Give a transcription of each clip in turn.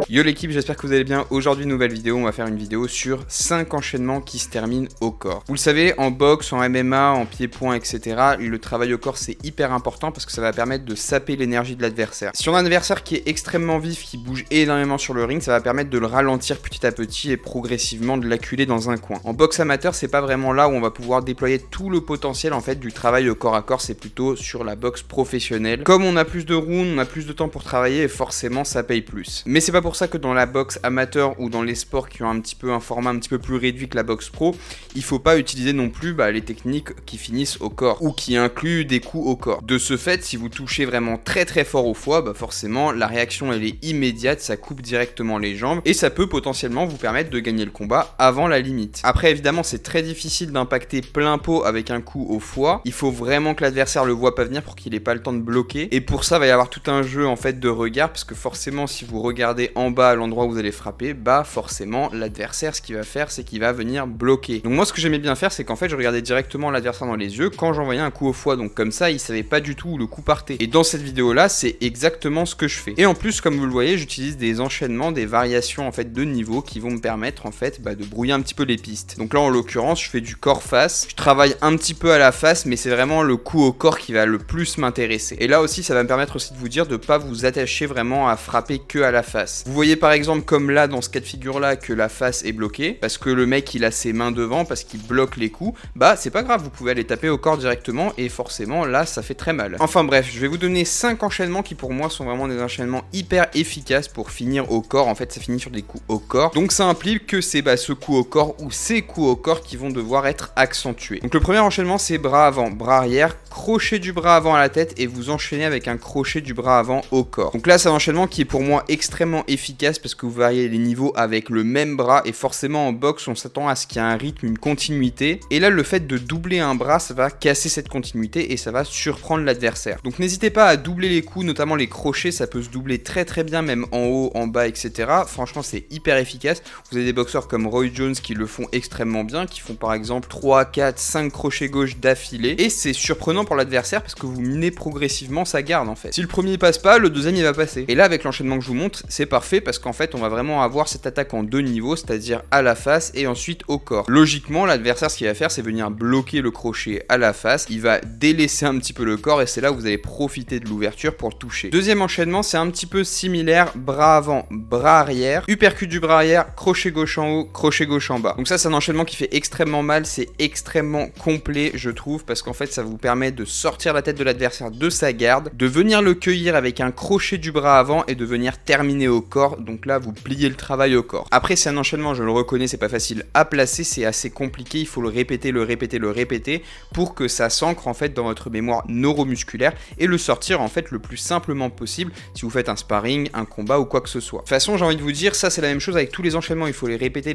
Yo l'équipe, j'espère que vous allez bien. Aujourd'hui, nouvelle vidéo, on va faire une vidéo sur 5 enchaînements qui se terminent au corps. Vous le savez, en boxe, en MMA, en pied-point, etc., le travail au corps c'est hyper important parce que ça va permettre de saper l'énergie de l'adversaire. Si on a un adversaire qui est extrêmement vif, qui bouge énormément sur le ring, ça va permettre de le ralentir petit à petit et progressivement de l'acculer dans un coin. En boxe amateur, c'est pas vraiment là où on va pouvoir déployer tout le potentiel en fait du travail au corps à corps, c'est plutôt sur la boxe professionnelle. Comme on a plus de rounds, on a plus de temps pour travailler et forcément ça paye plus. Mais c'est pas pour ça que dans la boxe amateur ou dans les sports qui ont un format un petit peu plus réduit que la boxe pro, il faut pas utiliser non plus les techniques qui finissent au corps ou qui incluent des coups au corps. De ce fait, si vous touchez vraiment très très fort au foie, forcément la réaction elle est immédiate, ça coupe directement les jambes et ça peut potentiellement vous permettre de gagner le combat avant la limite. Après évidemment c'est très difficile d'impacter plein pot avec un coup au foie, il faut vraiment que l'adversaire le voit pas venir pour qu'il ait pas le temps de bloquer et pour ça il va y avoir tout un jeu en fait de regard parce que forcément si vous regardez en bas à l'endroit où vous allez frapper, forcément l'adversaire ce qu'il va faire c'est qu'il va venir bloquer. Donc moi ce que j'aimais bien faire c'est qu'en fait je regardais directement l'adversaire dans les yeux quand j'envoyais un coup au foie, donc comme ça il savait pas du tout où le coup partait. Et dans cette vidéo là c'est exactement ce que je fais. Et en plus comme vous le voyez j'utilise des enchaînements, des variations en fait de niveau qui vont me permettre en fait de brouiller un petit peu les pistes. Donc là en l'occurrence je fais du corps face, je travaille un petit peu à la face mais c'est vraiment le coup au corps qui va le plus m'intéresser. Et là aussi ça va me permettre aussi de vous dire de pas vous attacher vraiment à frapper que à la face. Vous voyez par exemple comme là dans ce cas de figure là que la face est bloquée parce que le mec il a ses mains devant parce qu'il bloque les coups, c'est pas grave, vous pouvez aller taper au corps directement et forcément là ça fait très mal. Enfin bref, je vais vous donner 5 enchaînements qui pour moi sont vraiment des enchaînements hyper efficaces pour finir au corps. En fait ça finit sur des coups au corps, donc ça implique que c'est ce coup au corps ou ces coups au corps qui vont devoir être accentués. Donc le premier enchaînement c'est bras avant, bras arrière, crochet du bras avant à la tête et vous enchaînez avec un crochet du bras avant au corps. Donc là c'est un enchaînement qui est pour moi extrêmement efficace parce que vous variez les niveaux avec le même bras et forcément en boxe on s'attend à ce qu'il y ait un rythme, une continuité et là le fait de doubler un bras ça va casser cette continuité et ça va surprendre l'adversaire. Donc n'hésitez pas à doubler les coups, notamment les crochets, ça peut se doubler très très bien même en haut, en bas, etc. Franchement c'est hyper efficace. Vous avez des boxeurs comme Roy Jones qui le font extrêmement bien, qui font par exemple 3, 4, 5 crochets gauche d'affilée et c'est surprenant pour l'adversaire parce que vous minez progressivement sa garde en fait. Si le premier passe pas, le deuxième il va passer. Et là avec l'enchaînement que je vous montre, c'est parfait parce qu'en fait on va vraiment avoir cette attaque en deux niveaux, c'est-à-dire à la face et ensuite au corps. Logiquement l'adversaire ce qu'il va faire c'est venir bloquer le crochet à la face, il va délaisser un petit peu le corps et c'est là où vous allez profiter de l'ouverture pour le toucher. Deuxième enchaînement c'est un petit peu similaire, bras avant, bras arrière, uppercut du bras arrière, crochet gauche en haut, crochet gauche en bas. Donc ça c'est un enchaînement qui fait extrêmement mal, c'est extrêmement complet je trouve parce qu'en fait ça vous permet de sortir la tête de l'adversaire de sa garde, de venir le cueillir avec un crochet du bras avant et de venir terminer au corps. Donc là vous pliez le travail au corps. Après c'est un enchaînement, je le reconnais, c'est pas facile à placer, c'est assez compliqué, il faut le répéter pour que ça s'ancre en fait dans votre mémoire neuromusculaire et le sortir en fait le plus simplement possible si vous faites un sparring, un combat ou quoi que ce soit. De toute façon j'ai envie de vous dire, ça c'est la même chose avec tous les enchaînements, il faut les répéter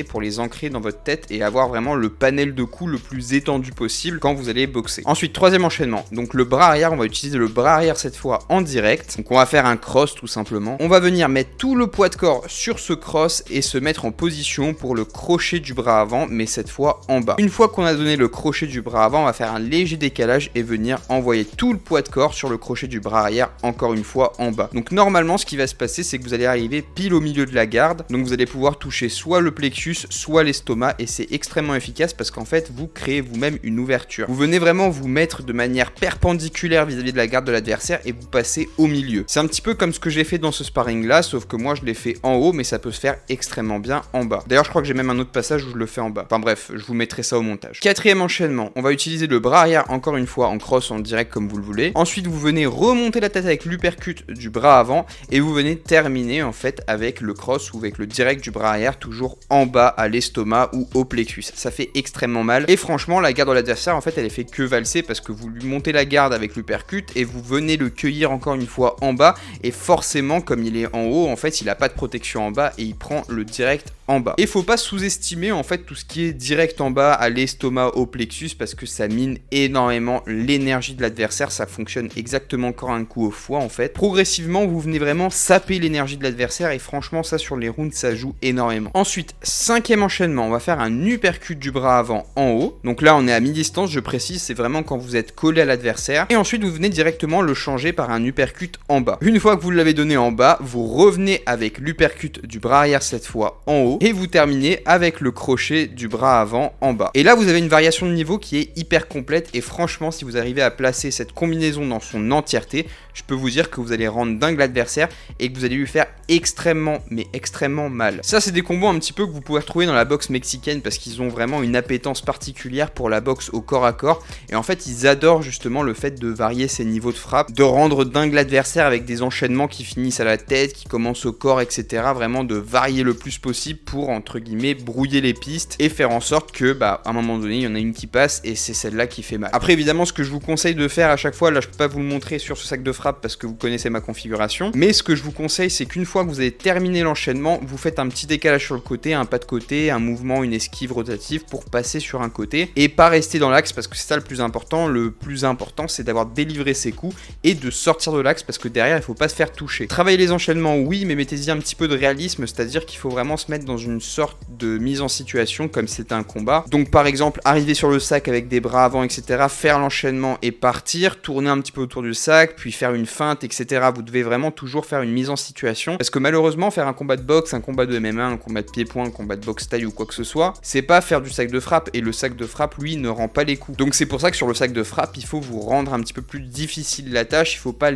pour les ancrer dans votre tête et avoir vraiment le panel de coups le plus étendu possible quand vous allez boxer. Ensuite troisième enchaînement, donc le bras arrière, on va utiliser le bras arrière cette fois en direct, donc on va faire un cross tout simplement, on va venir mettre tout le poids de corps sur ce cross et se mettre en position pour le crochet du bras avant mais cette fois en bas. Une fois qu'on a donné le crochet du bras avant, on va faire un léger décalage et venir envoyer tout le poids de corps sur le crochet du bras arrière encore une fois en bas. Donc normalement ce qui va se passer c'est que vous allez arriver pile au milieu de la garde, donc vous allez pouvoir toucher soit le plexus soit l'estomac et c'est extrêmement efficace parce qu'en fait vous créez vous-même une ouverture. Vous venez vraiment vous mettre de manière perpendiculaire vis-à-vis de la garde de l'adversaire et vous passez au milieu. C'est un petit peu comme ce que j'ai fait dans ce sparring là, sauf que moi je l'ai fait en haut mais ça peut se faire extrêmement bien en bas. D'ailleurs je crois que j'ai même un autre passage où je le fais en bas. Enfin bref, je vous mettrai ça au montage. Quatrième enchaînement, on va utiliser le bras arrière encore une fois en cross, en direct comme vous le voulez. Ensuite vous venez remonter la tête avec l'uppercut du bras avant et vous venez terminer en fait avec le cross ou avec le direct du bras arrière toujours en bas à l'estomac ou au plexus. Ça fait extrêmement mal et franchement la garde de l'adversaire en fait elle est fait que valser parce que vous lui montez la garde avec l'uppercut et vous venez le cueillir encore une fois en bas et forcément comme il est en haut en fait il a pas de protection en bas et il prend le direct en bas. Et faut pas sous-estimer en fait tout ce qui est direct en bas à l'estomac, au plexus, parce que ça mine énormément l'énergie de l'adversaire. Ça fonctionne exactement encore un coup au foie en fait. Progressivement, vous venez vraiment saper l'énergie de l'adversaire et franchement ça sur les rounds ça joue énormément. Ensuite, 5e enchaînement, on va faire un uppercut du bras avant en haut. Donc là on est à mi-distance, je précise, c'est vraiment quand vous êtes collé à l'adversaire. Et ensuite vous venez directement le changer par un uppercut en bas. Une fois que vous l'avez donné en bas, vous revenez avec l'uppercut du bras arrière cette fois en haut et vous terminez avec le crochet du bras avant en bas. Et là vous avez une variation de niveau qui est hyper complète et franchement si vous arrivez à placer cette combinaison dans son entièreté, je peux vous dire que vous allez rendre dingue l'adversaire et que vous allez lui faire extrêmement mais extrêmement mal. Ça c'est des combos un petit peu que vous pouvez retrouver dans la boxe mexicaine parce qu'ils ont vraiment une appétence particulière pour la boxe au corps à corps et en fait ils adorent justement le fait de varier ses niveaux de frappe, de rendre dingue l'adversaire avec des enchaînements qui finissent à la tête, qui commencent au corps, etc. Vraiment de varier le plus possible pour entre guillemets brouiller les pistes et faire en sorte que à un moment donné il y en a une qui passe et c'est celle-là qui fait mal. Après évidemment ce que je vous conseille de faire à chaque fois, là je peux pas vous le montrer sur ce sac de frappe parce que vous connaissez ma configuration, mais ce que je vous conseille c'est qu'une fois que vous avez terminé l'enchaînement, vous faites un petit décalage sur le côté, un pas de côté, un mouvement, une esquive rotative pour passer sur un côté et pas rester dans l'axe parce que c'est ça le plus important. Le plus important c'est d'avoir délivré ses coups et de sortir de l'axe parce que derrière il faut pas se faire toucher. Travailler les enchaînements oui, mais mettez-y un petit peu de réalisme, c'est-à-dire qu'il faut vraiment se mettre dans une sorte de mise en situation comme si c'était un combat. Donc par exemple arriver sur le sac avec des bras avant, etc., faire l'enchaînement et partir, tourner un petit peu autour du sac, puis faire une feinte, etc. Vous devez vraiment toujours faire une mise en situation parce que malheureusement faire un combat de boxe, un combat de MMA, un combat de pied-point, un combat de boxe taille ou quoi que ce soit, c'est pas faire du sac de frappe et le sac de frappe lui ne rend pas les coups. Donc c'est pour ça que sur le sac de frappe il faut vous rendre un petit peu plus difficile la tâche, il faut pas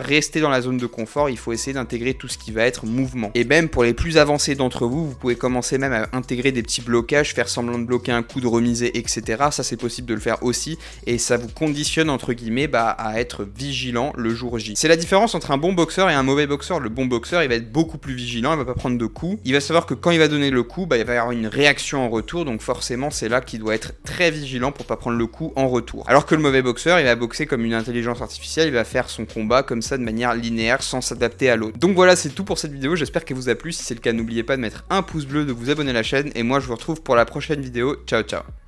rester dans la zone de confort, il faut essayer d'intégrer tout ce qui va être mouvement. Et même pour les plus avancés d'entre vous, vous pouvez commencer même à intégrer des petits blocages, faire semblant de bloquer un coup, de remiser, etc. Ça c'est possible de le faire aussi et ça vous conditionne entre guillemets à être vigilant le jour J. C'est la différence entre un bon boxeur et un mauvais boxeur. Le bon boxeur il va être beaucoup plus vigilant, il va pas prendre de coups, il va savoir que quand il va donner le coup, il va y avoir une réaction en retour, donc forcément c'est là qu'il doit être très vigilant pour pas prendre le coup en retour. Alors que le mauvais boxeur il va boxer comme une intelligence artificielle, il va faire son combat comme ça de manière linéaire sans s'adapter à l'autre. Donc voilà, c'est tout pour cette vidéo, j'espère qu'elle vous a plu. Si c'est le cas, n'oubliez pas de mettre un pouce bleu, de vous abonner à la chaîne et moi je vous retrouve pour la prochaine vidéo. Ciao ciao.